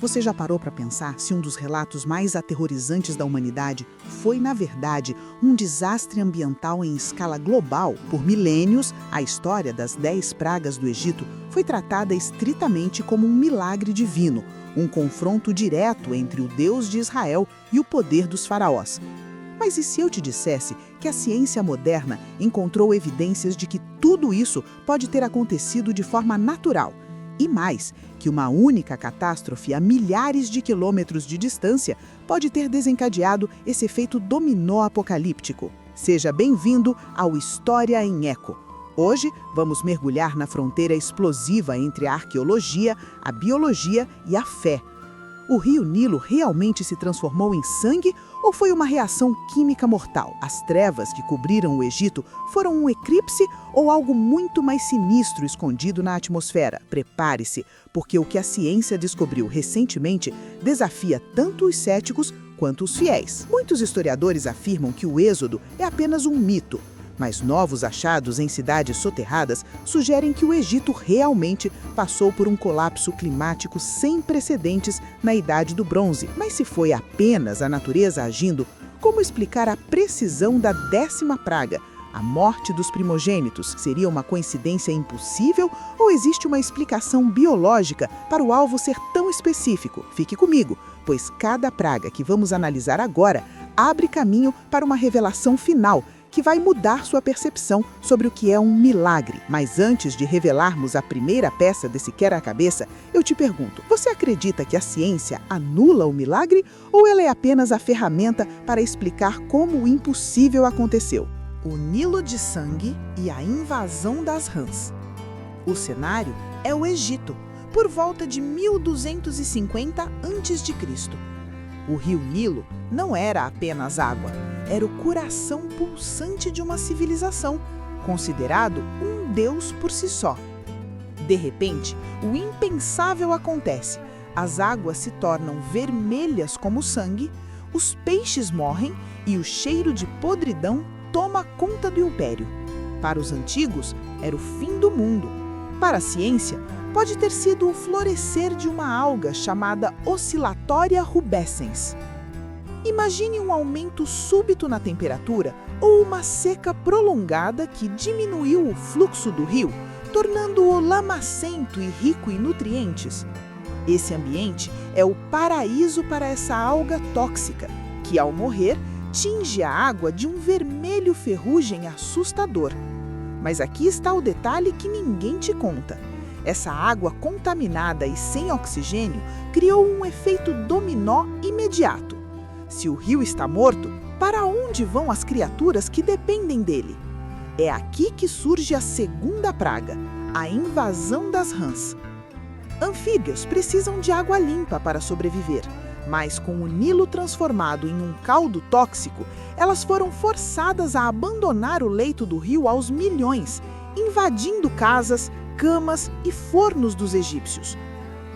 Você já parou para pensar se um dos relatos mais aterrorizantes da humanidade foi, na verdade, um desastre ambiental em escala global? Por milênios, a história das 10 pragas do Egito foi tratada estritamente como um milagre divino, um confronto direto entre o Deus de Israel e o poder dos faraós. Mas e se eu te dissesse que a ciência moderna encontrou evidências de que tudo isso pode ter acontecido de forma natural? E mais, que uma única catástrofe a milhares de quilômetros de distância pode ter desencadeado esse efeito dominó apocalíptico. Seja bem-vindo ao História em Eco. Hoje, vamos mergulhar na fronteira explosiva entre a arqueologia, a biologia e a fé. O rio Nilo realmente se transformou em sangue ou foi uma reação química mortal? As trevas que cobriram o Egito foram um eclipse ou algo muito mais sinistro escondido na atmosfera? Prepare-se, porque o que a ciência descobriu recentemente desafia tanto os céticos quanto os fiéis. Muitos historiadores afirmam que o Êxodo é apenas um mito, mas novos achados em cidades soterradas sugerem que o Egito realmente passou por um colapso climático sem precedentes na Idade do Bronze. Mas se foi apenas a natureza agindo, como explicar a precisão da 10ª praga, a morte dos primogênitos? Seria uma coincidência impossível ou existe uma explicação biológica para o alvo ser tão específico? Fique comigo, pois cada praga que vamos analisar agora abre caminho para uma revelação final que vai mudar sua percepção sobre o que é um milagre. Mas antes de revelarmos a primeira peça desse quebra-cabeça, eu te pergunto, você acredita que a ciência anula o milagre ou ela é apenas a ferramenta para explicar como o impossível aconteceu? O Nilo de sangue e a invasão das rãs. O cenário é o Egito, por volta de 1250 a.C. O rio Nilo não era apenas água, era o coração pulsante de uma civilização, considerado um deus por si só. De repente, o impensável acontece. As águas se tornam vermelhas como sangue, os peixes morrem e o cheiro de podridão toma conta do império. Para os antigos, era o fim do mundo. Para a ciência, pode ter sido o florescer de uma alga chamada Oscillatoria rubescens. Imagine um aumento súbito na temperatura ou uma seca prolongada que diminuiu o fluxo do rio, tornando-o lamacento e rico em nutrientes. Esse ambiente é o paraíso para essa alga tóxica, que ao morrer, tinge a água de um vermelho ferrugem assustador. Mas aqui está o detalhe que ninguém te conta. Essa água contaminada e sem oxigênio criou um efeito dominó imediato. Se o rio está morto, para onde vão as criaturas que dependem dele? É aqui que surge a segunda praga, a invasão das rãs. Anfíbios precisam de água limpa para sobreviver, mas com o Nilo transformado em um caldo tóxico, elas foram forçadas a abandonar o leito do rio aos milhões, invadindo casas, camas e fornos dos egípcios.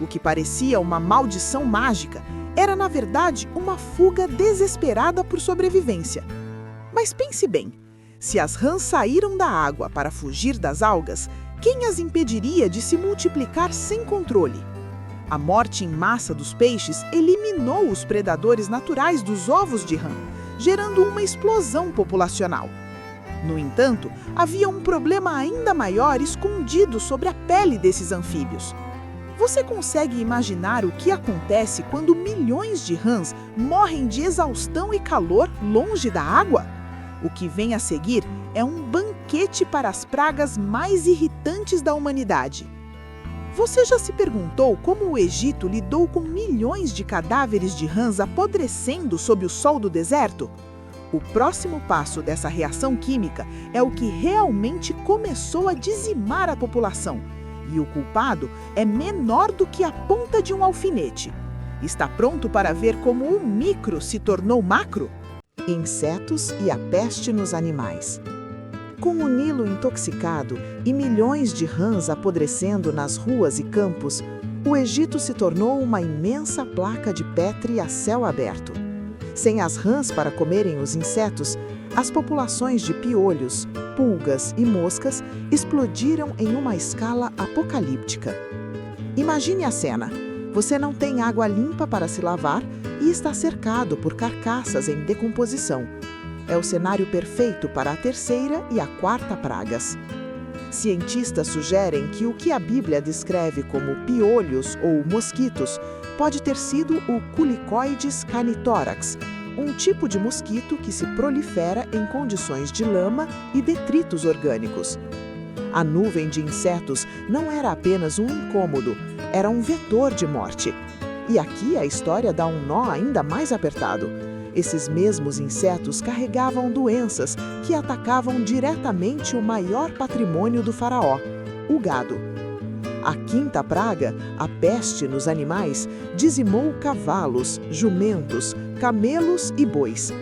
O que parecia uma maldição mágica era, na verdade, uma fuga desesperada por sobrevivência. Mas pense bem, se as rãs saíram da água para fugir das algas, quem as impediria de se multiplicar sem controle? A morte em massa dos peixes eliminou os predadores naturais dos ovos de rã, gerando uma explosão populacional. No entanto, havia um problema ainda maior escondido sobre a pele desses anfíbios. Você consegue imaginar o que acontece quando milhões de rãs morrem de exaustão e calor longe da água? O que vem a seguir é um banquete para as pragas mais irritantes da humanidade. Você já se perguntou como o Egito lidou com milhões de cadáveres de rãs apodrecendo sob o sol do deserto? O próximo passo dessa reação química é o que realmente começou a dizimar a população. E o culpado é menor do que a ponta de um alfinete. Está pronto para ver como o micro se tornou macro? Insetos e a peste nos animais. Com o Nilo intoxicado e milhões de rãs apodrecendo nas ruas e campos, o Egito se tornou uma imensa placa de Petri a céu aberto. Sem as rãs para comerem os insetos, as populações de piolhos, pulgas e moscas explodiram em uma escala apocalíptica. Imagine a cena: Você não tem água limpa para se lavar e está cercado por carcaças em decomposição. É o cenário perfeito para a terceira e a quarta pragas. Cientistas sugerem que o que a Bíblia descreve como piolhos ou mosquitos pode ter sido o Culicoides cainitórax, um tipo de mosquito que se prolifera em condições de lama e detritos orgânicos. A nuvem de insetos não era apenas um incômodo, era um vetor de morte. E aqui a história dá um nó ainda mais apertado. Esses mesmos insetos carregavam doenças que atacavam diretamente o maior patrimônio do faraó, o gado. A quinta praga, a peste nos animais, dizimou cavalos, jumentos, camelos e bois.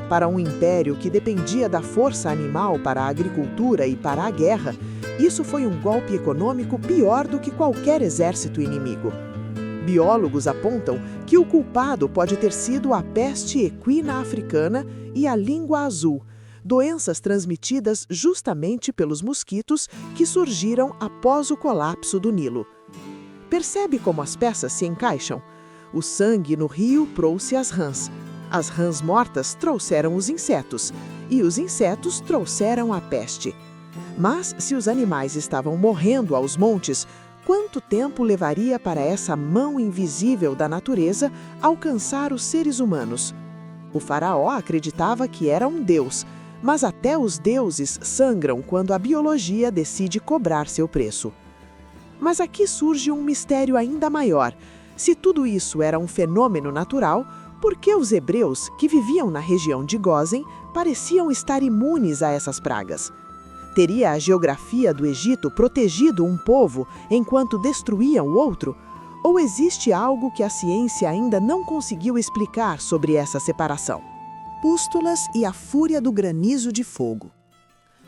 Para um império que dependia da força animal para a agricultura e para a guerra, isso foi um golpe econômico pior do que qualquer exército inimigo. Biólogos apontam que o culpado pode ter sido a peste equina africana e a língua azul, doenças transmitidas justamente pelos mosquitos que surgiram após o colapso do Nilo. Percebe como as peças se encaixam? O sangue no rio trouxe as rãs. As rãs mortas trouxeram os insetos, e os insetos trouxeram a peste. Mas, se os animais estavam morrendo aos montes, quanto tempo levaria para essa mão invisível da natureza alcançar os seres humanos? O faraó acreditava que era um deus, mas até os deuses sangram quando a biologia decide cobrar seu preço. Mas aqui surge um mistério ainda maior. Se tudo isso era um fenômeno natural, por que os hebreus, que viviam na região de Gósen, pareciam estar imunes a essas pragas? Teria a geografia do Egito protegido um povo enquanto destruíam o outro? Ou existe algo que a ciência ainda não conseguiu explicar sobre essa separação? Pústulas e a fúria do granizo de fogo.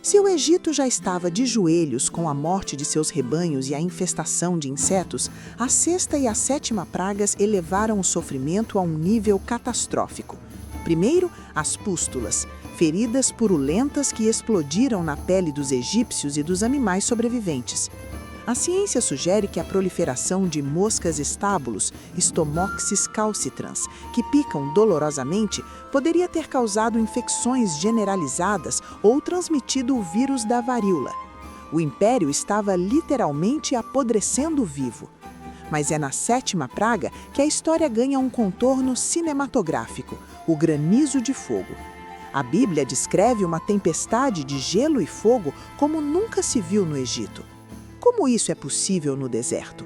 Se o Egito já estava de joelhos com a morte de seus rebanhos e a infestação de insetos, a sexta e a sétima pragas elevaram o sofrimento a um nível catastrófico. Primeiro, as pústulas, feridas purulentas que explodiram na pele dos egípcios e dos animais sobreviventes. A ciência sugere que a proliferação de moscas estábulos, Stomoxys calcitrans, que picam dolorosamente, poderia ter causado infecções generalizadas ou transmitido o vírus da varíola. O império estava literalmente apodrecendo vivo. Mas é na sétima praga que a história ganha um contorno cinematográfico, o granizo de fogo. A Bíblia descreve uma tempestade de gelo e fogo como nunca se viu no Egito. Como isso é possível no deserto?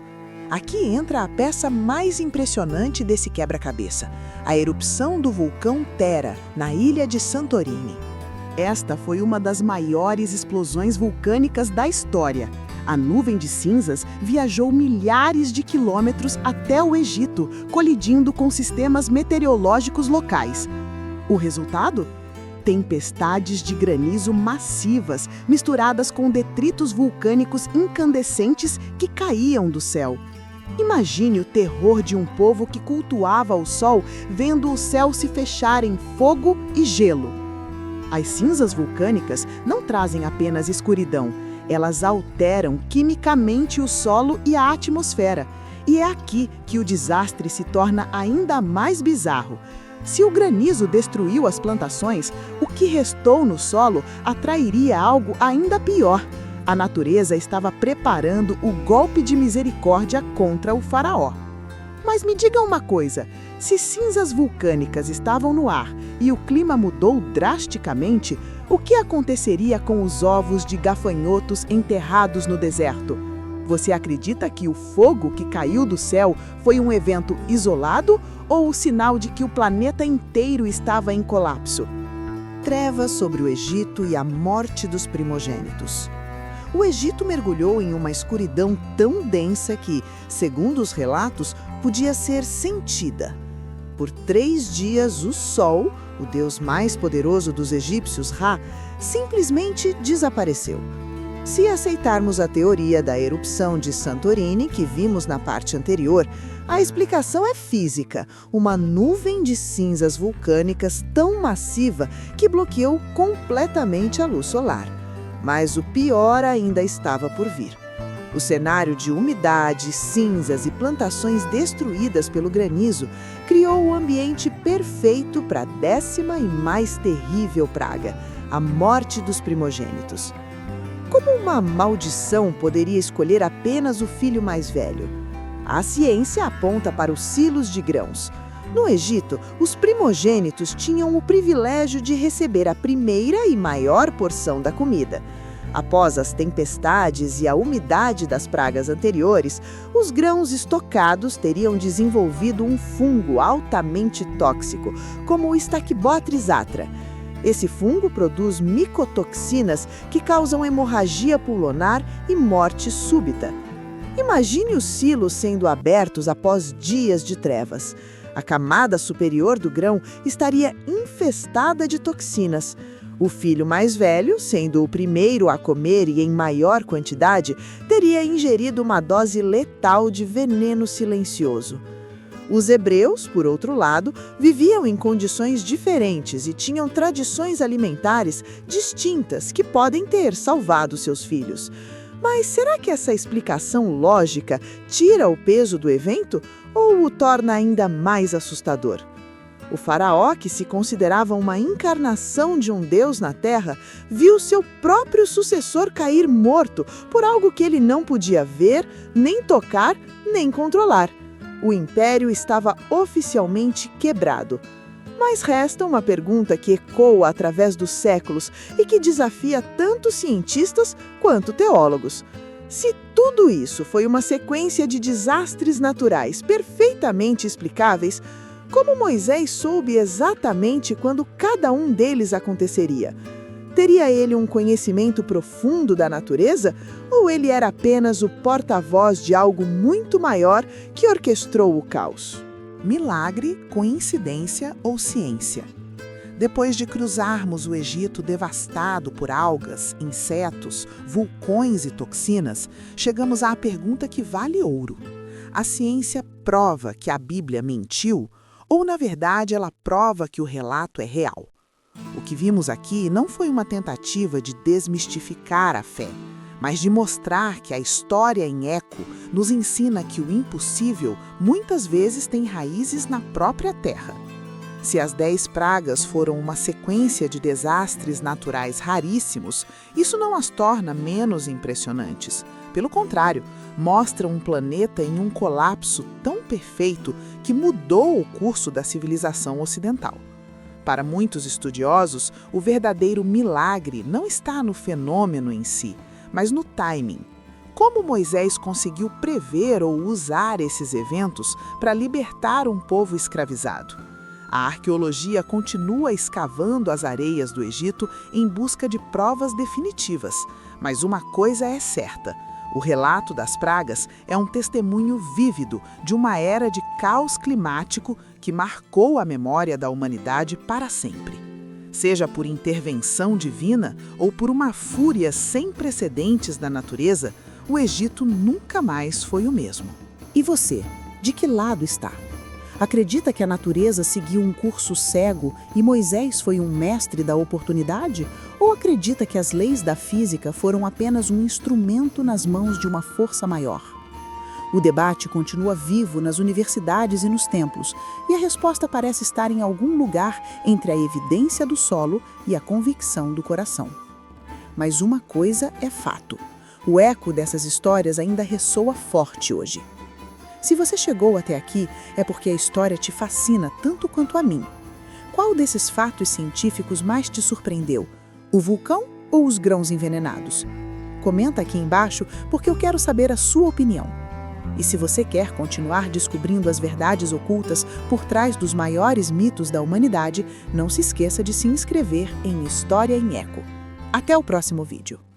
Aqui entra a peça mais impressionante desse quebra-cabeça, a erupção do vulcão Tera, na ilha de Santorini. Esta foi uma das maiores explosões vulcânicas da história. A nuvem de cinzas viajou milhares de quilômetros até o Egito, colidindo com sistemas meteorológicos locais. O resultado? Tempestades de granizo massivas, misturadas com detritos vulcânicos incandescentes que caíam do céu. Imagine o terror de um povo que cultuava o sol, vendo o céu se fechar em fogo e gelo. As cinzas vulcânicas não trazem apenas escuridão, elas alteram quimicamente o solo e a atmosfera. E é aqui que o desastre se torna ainda mais bizarro. Se o granizo destruiu as plantações, o que restou no solo atrairia algo ainda pior. A natureza estava preparando o golpe de misericórdia contra o faraó. Mas me diga uma coisa, se cinzas vulcânicas estavam no ar e o clima mudou drasticamente, o que aconteceria com os ovos de gafanhotos enterrados no deserto? Você acredita que o fogo que caiu do céu foi um evento isolado ou o sinal de que o planeta inteiro estava em colapso? Trevas sobre o Egito e a morte dos primogênitos. O Egito mergulhou em uma escuridão tão densa que, segundo os relatos, podia ser sentida. Por 3 dias, o Sol, o deus mais poderoso dos egípcios, Ra, simplesmente desapareceu. Se aceitarmos a teoria da erupção de Santorini, que vimos na parte anterior, a explicação é física, uma nuvem de cinzas vulcânicas tão massiva que bloqueou completamente a luz solar. Mas o pior ainda estava por vir. O cenário de umidade, cinzas e plantações destruídas pelo granizo criou o ambiente perfeito para a 10ª e mais terrível praga, a morte dos primogênitos. Como uma maldição poderia escolher apenas o filho mais velho? A ciência aponta para os silos de grãos. No Egito, os primogênitos tinham o privilégio de receber a primeira e maior porção da comida. Após as tempestades e a umidade das pragas anteriores, os grãos estocados teriam desenvolvido um fungo altamente tóxico, como o Stachybotrys atra. Esse fungo produz micotoxinas que causam hemorragia pulmonar e morte súbita. Imagine os silos sendo abertos após dias de trevas. A camada superior do grão estaria infestada de toxinas. O filho mais velho, sendo o primeiro a comer e em maior quantidade, teria ingerido uma dose letal de veneno silencioso. Os hebreus, por outro lado, viviam em condições diferentes e tinham tradições alimentares distintas que podem ter salvado seus filhos. Mas será que essa explicação lógica tira o peso do evento ou o torna ainda mais assustador? O faraó, que se considerava uma encarnação de um deus na terra, viu seu próprio sucessor cair morto por algo que ele não podia ver, nem tocar, nem controlar. O império estava oficialmente quebrado. Mas resta uma pergunta que ecoa através dos séculos e que desafia tanto cientistas quanto teólogos. Se tudo isso foi uma sequência de desastres naturais perfeitamente explicáveis, como Moisés soube exatamente quando cada um deles aconteceria? Teria ele um conhecimento profundo da natureza ou ele era apenas o porta-voz de algo muito maior que orquestrou o caos? Milagre, coincidência ou ciência? Depois de cruzarmos o Egito devastado por algas, insetos, vulcões e toxinas, chegamos à pergunta que vale ouro. A ciência prova que a Bíblia mentiu ou, na verdade, ela prova que o relato é real? O que vimos aqui não foi uma tentativa de desmistificar a fé, mas de mostrar que a história em eco nos ensina que o impossível muitas vezes tem raízes na própria terra. Se as 10 pragas foram uma sequência de desastres naturais raríssimos, isso não as torna menos impressionantes. Pelo contrário, mostra um planeta em um colapso tão perfeito que mudou o curso da civilização ocidental. Para muitos estudiosos, o verdadeiro milagre não está no fenômeno em si, mas no timing. Como Moisés conseguiu prever ou usar esses eventos para libertar um povo escravizado? A arqueologia continua escavando as areias do Egito em busca de provas definitivas, mas uma coisa é certa: o relato das pragas é um testemunho vívido de uma era de caos climático que marcou a memória da humanidade para sempre. Seja por intervenção divina ou por uma fúria sem precedentes da natureza, o Egito nunca mais foi o mesmo. E você, de que lado está? Acredita que a natureza seguiu um curso cego e Moisés foi um mestre da oportunidade? Ou acredita que as leis da física foram apenas um instrumento nas mãos de uma força maior? O debate continua vivo nas universidades e nos templos, e a resposta parece estar em algum lugar entre a evidência do solo e a convicção do coração. Mas uma coisa é fato: o eco dessas histórias ainda ressoa forte hoje. Se você chegou até aqui, é porque a história te fascina tanto quanto a mim. Qual desses fatos científicos mais te surpreendeu? O vulcão ou os grãos envenenados? Comenta aqui embaixo porque eu quero saber a sua opinião. E se você quer continuar descobrindo as verdades ocultas por trás dos maiores mitos da humanidade, não se esqueça de se inscrever em História em Eco. Até o próximo vídeo.